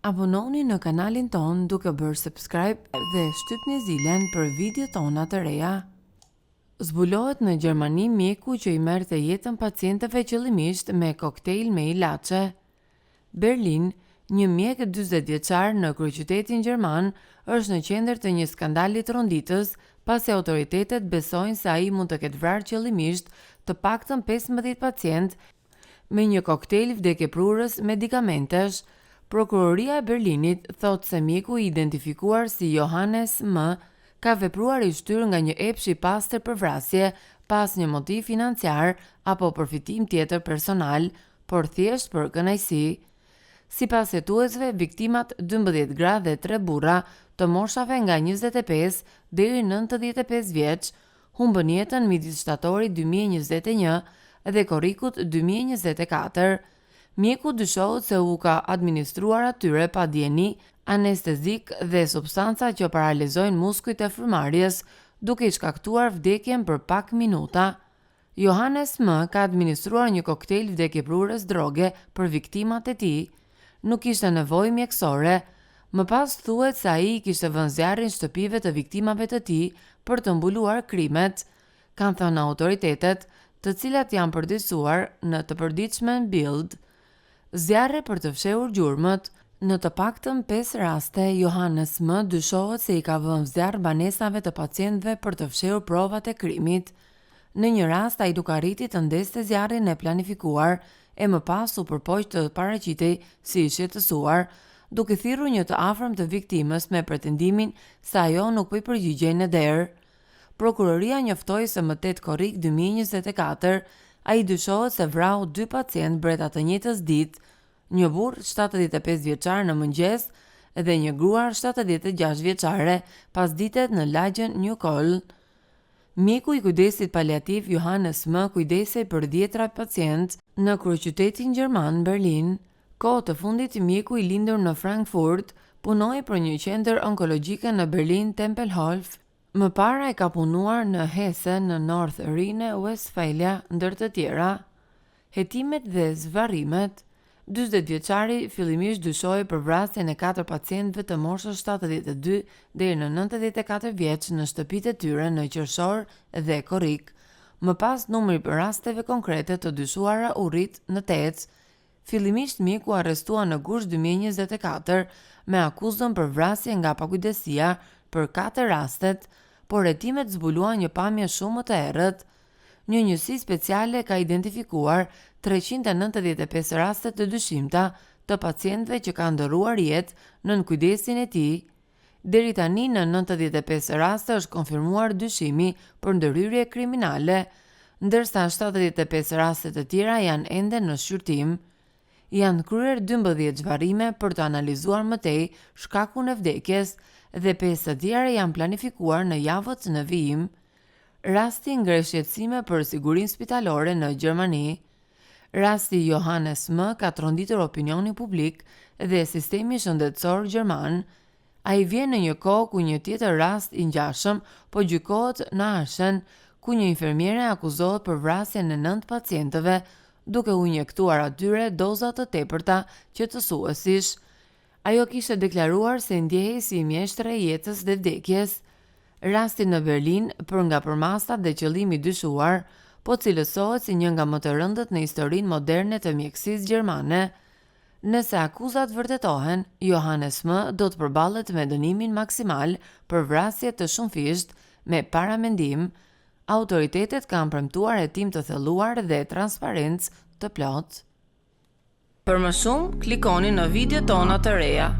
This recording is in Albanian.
Abononi në kanalin ton duke bërë subscribe dhe shtypni zilen për video tona të reja. Zbulohet në Gjermani mjeku që i merrte jetën pacientëve qëllimisht me koktejl me ilaçe. Berlin, një mjek 40 vjeçar në kryeqytetin gjerman është në qendër të një skandali të ronditës pasi autoritetet besojnë se ai mund të ketë vrarë qëllimisht të paktën 15 pacient me një koktejl vdekjeprurës medikamentesh. Prokuroria e Berlinit thot se mjeku i identifikuar si Johannes M. ka vepruar i shtyr nga një epsh i pastër për vrasje pas një motiv financiar apo përfitim tjetër personal, por thjesht për kënaqësi. Sipas hetuesve, viktimat 12 gra dhe 3 burra të moshave nga 25 deri në 95 vjeç humbën jetën midis shtatorit 2021 dhe korrikut 2024. Mjeku dyshohet se u ka administruar atyre pa dieni, anestezik dhe substanca që paralizojnë muskujt e frymarrjes, duke i shkaktuar vdekjen për pak minuta. Johannes M. ka administruar një koktejl vdekjeprurës droge për viktimat e tij. Nuk kishte nevojë mjekësore. Më pas thuhet se ai kishte vënë zjarrin shtëpive të viktimave të tij për të mbuluar krimet, kanë thënë autoritetet, të cilat janë përditësuar në të përditshmen Bild. Zjarre për të fshehur gjurmët. Në të paktën 5 raste, Johannes M. dyshohet se i ka vënë zjarr banesave të pacientëve për të fshehur provat e krimit. Në një rast, ai nuk arriti të ndeste zjarrin e planifikuar e më pas u përpoq të paraqitej si i shqetësuar, duke thirrur një të afërm të viktimës me pretendimin se ajo nuk po i përgjigjej në derë. Prokuroria njoftoi se më 8 korrik 2024 ai dyshohet se vrau 2 pacient brenda të njëjtës ditë, një burr 75 vjeçar në mëngjes dhe një gruar 76 vjeçare pas ditet në lagjen Neukölln. Mjeku i kujdesit paliativ Johannes M. kujdesej për 10 pacient në kryeqytetin gjerman Berlin. Kohë të fundit, mjeku i lindur në Frankfurt punoi për një qendër onkologjike në Berlin Tempelhof. Më para e ka punuar në Hesse në North Rhine-Westphalia, ndër të tjera. Hetimet dhe zvarrimet. 40 vjeçari fillimisht dyshohej për vrasjen e 4 pacientëve të moshës 72 deri në 94 vjeç në shtëpitë e tyre në Qershor dhe Korrik. Më pas numri i rasteve konkrete të dyshuara u rrit në 8. Fillimisht mjeku arrestua në gusht 2024 me akuzën për vrasje nga pakujdesia për 4 rastet, por hetimet zbuluan një pamje shumë më të errët. Një njësi speciale ka identifikuar 395 raste të dyshimta të pacientëve që kanë ndërruar jetë nën kujdesin e tij. Deri tani në 95 raste është konfirmuar dyshimi për ndërhyrje kriminale, ndërsa 75 raste të tjera janë ende në shqyrtim. Janë kryer 12 zvarrime për të analizuar më tej shkakun e vdekjes dhe 5 të tjera janë planifikuar në javët në vijim. Rasti ngre shqetësime për sigurinë spitalore në Gjermani. Rasti Johannes M. ka tronditur opinionin publik dhe sistemi shëndetësor gjerman. Ai vjen në një kohë ku një tjetër rast i ngjashëm po gjykohet në Aachen, ku një infermiere akuzohet për vrasjen e 9 pacientëve, duke u injektuar atyre doza të tepërta qetësuesish. Ajo kishte deklaruar se ndjehej si mjeshtre e jetës dhe vdekjes. Rasti në Berlin, për nga përmasat dhe qëllimi dyshuar, po cilësohet si një nga më të rëndët në historinë moderne të mjekësisë gjermane. Nëse akuzat vërtetohen, Johannes M. do të përballet me dënimin maksimal për vrasje të shumëfisht me paramendim. Autoritetet kanë premtuar hetim të thelluar dhe transparencë të plotë. Për më shumë, klikoni në video tona të reja.